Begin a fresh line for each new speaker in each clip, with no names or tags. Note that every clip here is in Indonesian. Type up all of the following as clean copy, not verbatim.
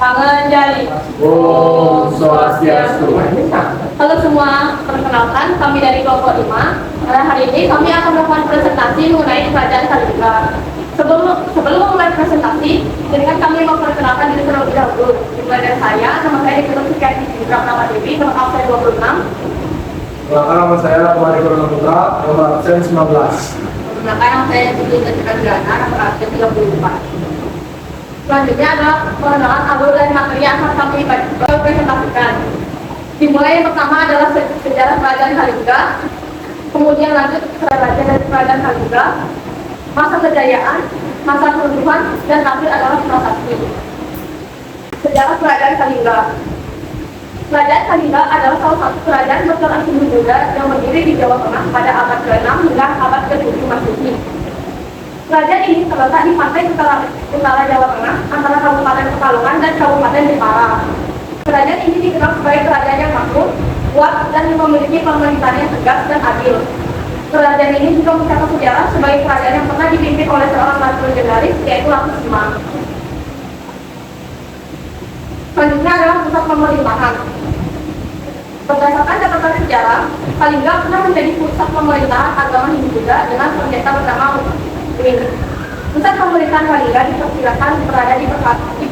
Panganjali.
Om Swastiastu.
Halo semua, perkenalkan kami dari kelompok 5. Pada hari ini kami akan melakukan presentasi mengenai kerajaan Kalingga. Sebelum memulai presentasi, izinkan kami memperkenalkan diri terlebih dahulu. Dimulai dari saya, nama saya Dr. Sukiati Nama Dewi, nomor absen 26.
Nama saya Kumari Corona Putra, nomor absen 19.
Perkenalkan nama saya Siti Gana, nomor absen 34. Selanjutnya adalah pengenalan alur dan materi yang akan kami presentasikan. Dimulai yang pertama adalah sejarah kerajaan Kalingga, kemudian lanjut kerajaan Kalingga, masa kejayaan, masa keruntuhan, dan terakhir adalah prasasti. Sejarah kerajaan Kalingga. Kerajaan Kalingga adalah salah satu kerajaan berkelas Hindu-Buddha yang berdiri di Jawa Tengah pada abad ke-6 hingga abad ke-7 Masehi. Kerajaan ini terletak di pantai utara Jawa Tengah antara Kabupaten Pekalongan dan Kabupaten Jepara. Kerajaan ini dikenal sebagai kerajaan yang makmur, kuat, dan memiliki pemerintahan yang tegas dan adil. Kerajaan ini juga mencatat sejarah sebagai kerajaan yang pernah dipimpin oleh seorang ratu legendaris, yaitu Ratu Sima. Selanjutnya adalah pusat pemerintahan. Berdasarkan catatan sejarah, Kalingga pernah menjadi pusat pemerintahan agama Hindu-Buddha dengan pendeta bernama Win. Pusat pemerintahan Kalingga diperkirakan berada di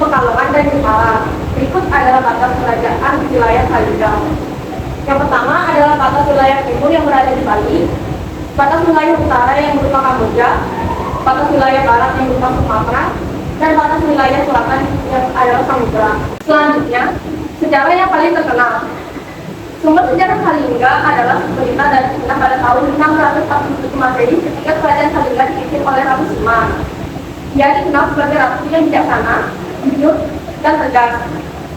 Pekalongan dan Jepara. Berikut adalah batas kerajaan di wilayah Kalingga. Yang pertama adalah batas wilayah timur yang berada di Bali, batas wilayah utara yang berupa Kamboja, batas wilayah barat yang berupa Sumatera, dan batas wilayah selatan yang adalah Samudra. Selanjutnya, sejarah yang paling terkenal. Sumber sejarah Kalingga adalah berita dari Cina pada tahun 647 Masehi ketika kerajaan Kalingga dipimpin oleh Ratu Sima. Dia dikenal sebagai ratu yang bijaksana, jujur, dan tegas.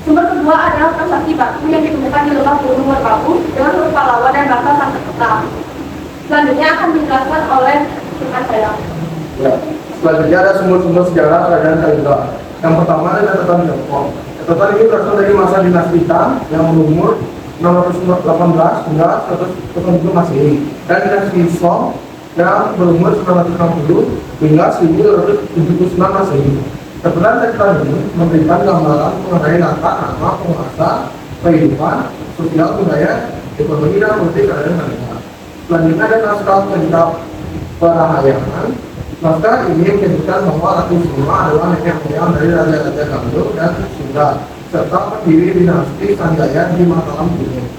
Sumber kedua adalah prasasti batu yang ditemukan di lembah Gunung Merbabu dengan huruf Pallawa dan bahasa Sanskerta. Selanjutnya akan dijelaskan oleh rekan saya.
Ya. Selanjutnya ada sumber-sumber sejarah kerajaan Kalingga. Yang pertama adalah catatan Tiongkok. Catatan ini berasal dari masa dinasti Tang yang berumur 618 hingga 107 Masehi, dan dinasti Song yang berumur 960 hingga 1279 Masehi. Catatan ini memberikan gambaran mengenai latar nama, penguasa, kehidupan, sosial, budaya, ekonomi, dan politik kerajaan Kalingga. Selanjutnya ada naskah kitab Parahayangan. Naskah ini menyebutkan bahwa Ratu Sima adalah nenek moyang dari Raja-Raja Galuh dan Sunda, serta pendiri dinasti Sanjaya di Mataram Gunung.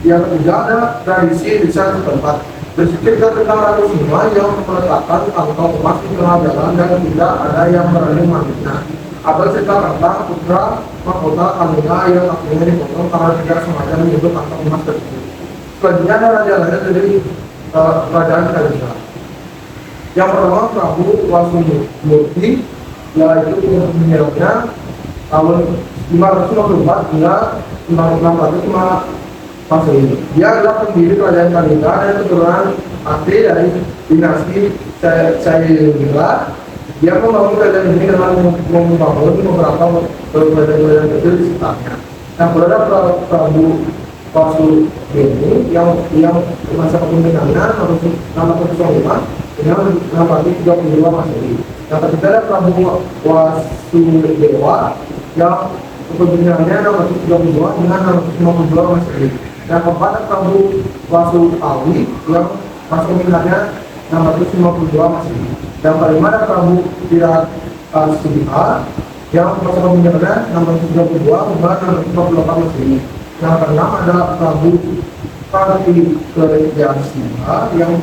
Yang ketiga ada tradisi lisan setempat. Bercerita tentang Ratu Sima yang meletakkan kantong emas di tengah jalan dan tidak ada yang berani mengambilnya. Ada cerita tentang putra mahkota Kalingga yang akhirnya dipotong karena tidak sengaja menyebut kantong emas tersebut. Selanjutnya ada raja-raja dari kerajaan Kalingga. Yang pertama Prabu Wasumurti, yaitu penyelamnya tahun 554 hingga 605 Masehi. Dia adalah pendiri kerajaan Kalingga dan keturunan asli dari dinasti Cairila. Dia membangun kerajaan ini dengan membangun beberapa kerajaan kecil di sekitarnya. Yang berada Prabu Wasumurti yang masa kepemimpinannya 605 dengan 632 Masehi. Yang ketiga ada Prabu Wasudewa yang kepemimpinannya 632 dengan 652 Masehi. Yang keempat ada Prabu Wasuawi yang masa kepemimpinannya 652 Masehi. Yang kelima ada Prabu Tirasubiha yang masa kepemimpinannya 632 hingga 648 Masehi. Yang keenam adalah Prabu Kartikeryasiha yang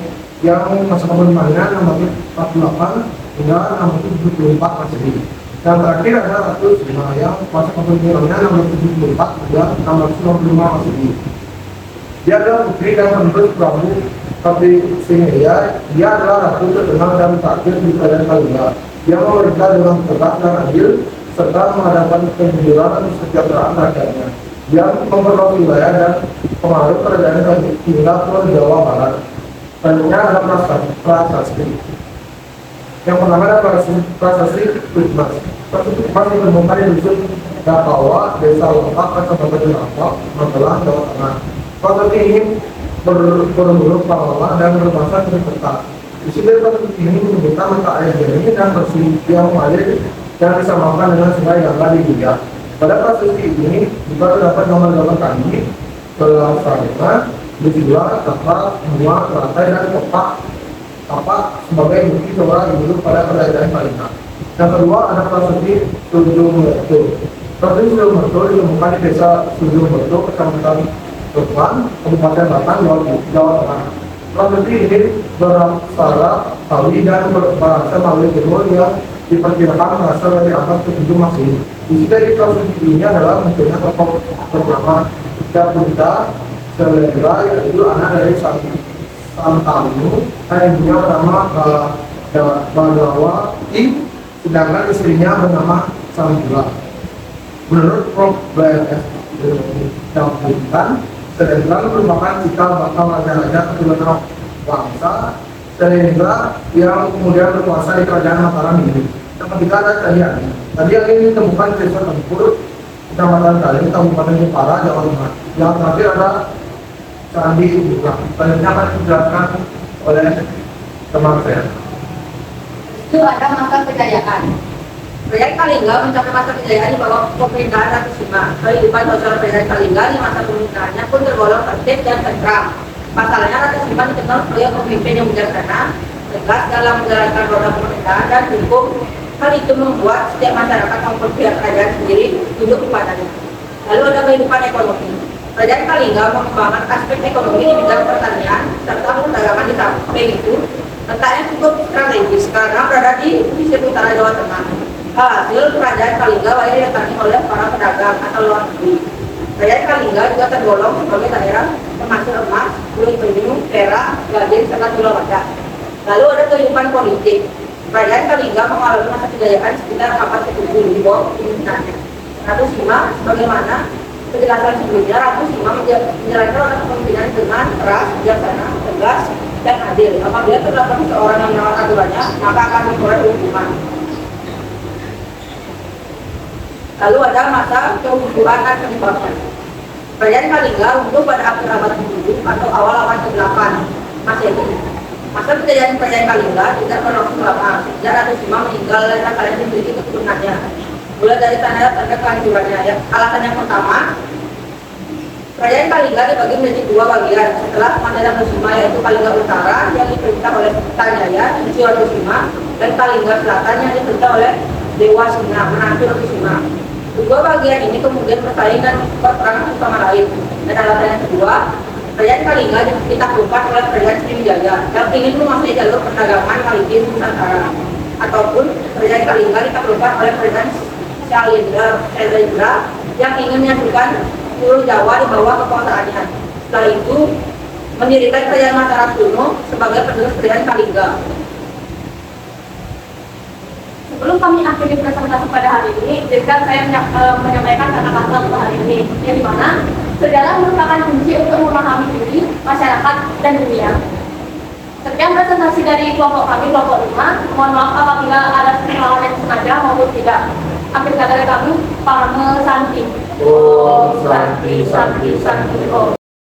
masa kepemimpinannya 648 hingga 674 Masehi. Yang terakhir adalah Ratu Sima yang masa kepemimpinannya 674 hingga 655 Masehi. Dia adalah putri dan penerus Prabu Kartikeya. Dia adalah ratu terkenal dan terakhir di kerajaan Kalingga. Dia memerintah dengan tegas dan adil serta mengadakan kejujuran dan kesejahteraan rakyatnya. Dia memperluas wilayah dan pengaruh kerajaan hingga ke Jawa Barat. Selanjutnya ada prasasti. Yang pertama ada prasasti Kutmas. Prasasti Kutmas ditemukan di dusun Dapawa, Desa Lopak, Kabupaten Jepara, Magelang, Jawa Tengah. Prasasti ini berhuruf Pallawa dan berbahasa Sanskerta. Di sini prasasti ini menyebutkan mata air jernih dan bersih yang mengalir yang disamakan dengan sungai Gangga di India. Pada prasasti ini juga terdapat gambar-gambar kami belasarana, berjula, tepat, mua, teratai, dan kapak sebagai bukti seorang hidup pada kerajaan Palembang. Yang kedua ada prasasti Sujomerto. Prasasti Sujomerto ditemukan di desa Sujomerto, kecamatan Tuban, Kabupaten Batang, Jawa Tengah. Prasasti ini beraksara Kawi dan berbahasa Melayu Timur yang diperkirakan berasal dari abad ke-7 Masehi. Isi dari prasasti ini adalah munculnya tokoh bernama Capunda Selendra, yaitu anak dari Santanu, dan ibunya bernama Bagawati, sedangkan istrinya bernama Sambula. Menurut Prof. BLS Dampuntan, Selendra merupakan cikal bakal raja-raja keturunan bangsa Selendra yang kemudian berkuasa di kerajaan Mataram ini. Yang ketiga ada Cadian ini ditemukan di desa Tempur, Kecamatan Kali, Kabupaten Jepara, Jawa Tengah. Yang terakhir ada Candi Buka. Selanjutnya akan dijelaskan oleh teman saya.
Itu ada masa kejayaan. Kerajaan Kalingga mencapai masa kejayaan di bawah pemerintahan Ratu Sima. Kehidupan sosial Kerajaan Kalingga di masa pemerintahannya pun tergolong tertib dan tentram. Pasalnya Ratu Sima dikenal sebagai pemimpin yang bijaksana, tegas dalam menjalankan roda pemerintahan dan hukum. Hal itu membuat setiap masyarakat maupun pihak kerajaan sendiri tunduk kepadanya. Lalu ada kehidupan ekonomi. Kerajaan Kalingga mengembangkan aspek ekonomi di bidang pertanian serta perdagangan. Di samping itu letaknya cukup strategis karena berada di pesisir utara Jawa Tengah. Hasil kerajaan Kalingga banyak didatangi oleh para pedagang atau luar negeri. Kerajaan Kalingga juga tergolong sebagai daerah penghasil emas, kulit penyu, perak, gading, serta gula wadah. Lalu ada kehidupan politik. Kerajaan Kalingga mengalami masa kejayaan sekitar abad ke-7 di bawah pemimpinannya Ratu Sima. Sebagaimana penjelasan sebelumnya, Ratu Sima menjalankan roda kepemimpinan dengan keras, bijaksana, tegas, dan adil. Apabila terdapat seseorang yang melanggar aturannya, maka akan diperoleh hukuman. Lalu ada masa kehukuman dan penyebabnya. Kerajaan Kalingga runtuh pada akhir abad ke-7 atau awal abad ke-8 Masehi. Masa kejayaan Kerajaan Kalingga tidak berlangsung lama. Sejak Ratu Sima meninggal dan kalian memiliki keturunannya. Mulai dari tanda-tanda kehancurannya. Alasan yang pertama, Kerajaan Kalingga dibagi menjadi dua bagian setelah kematian Ratu Sima, yaitu Kalingga Utara yang diperintah oleh Tajaya, cucu Ratu Sima, dan Kalingga Selatan yang diperintah oleh Dewa Sina, menantu Ratu Sima. Kedua bagian ini kemudian bersaing dan berperang satu sama lain. Dan alasan yang kedua, Kerajaan Kalingga ditaklukkan oleh Kerajaan Sriwijaya yang ingin menguasai jalur perdagangan maritim Nusantara, ataupun Kerajaan Kalingga ditaklukkan oleh Kerajaan Syailendra yang ingin menyatukan seluruh Jawa di bawah kekuasaannya. Setelah itu mendirikan Kerajaan Mataram kuno sebagai penerus Kerajaan Kalingga. Sebelum kami akhiri presentasi pada hari ini, izinkan saya menyampaikan kata-kata untuk hari ini, yang dimana sejarah merupakan kunci untuk memahami diri, masyarakat, dan dunia. Sekian presentasi dari kelompok kami, kelompok 5. Mohon maaf apabila ada kesalahan yang sengaja maupun tidak. Akhir kata dari kami, Parame Santi.
Om Santi Santi Santi Om.